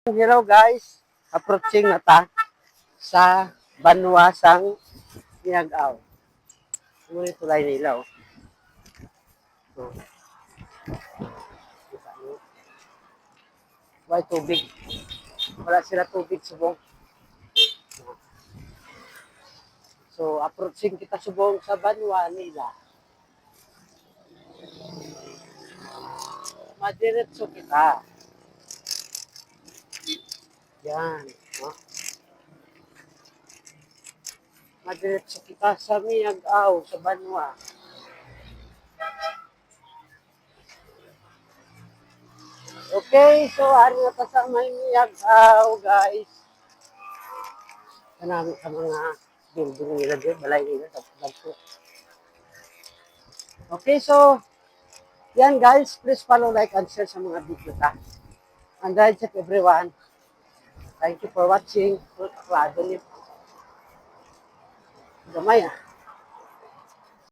Hello guys, approaching na ta sa Banwasang Niagaw. Ngunit tulay nila oh. So, may tubig. Wala sila tubig subong. So approaching kita subong sa Banwa nila. Madiretso kita. Yan. No? Madiretso kita sa Niagaw, sa Banwa. Okay, so ano na pa sa may Niagaw guys. Kanami sa mga building nila dyan, balay nila sa pagpo. Okay, so yan guys, please follow, like, and share sa mga video ta. And that's it everyone. Thank you for watching. Klado niyo. Gamay ah.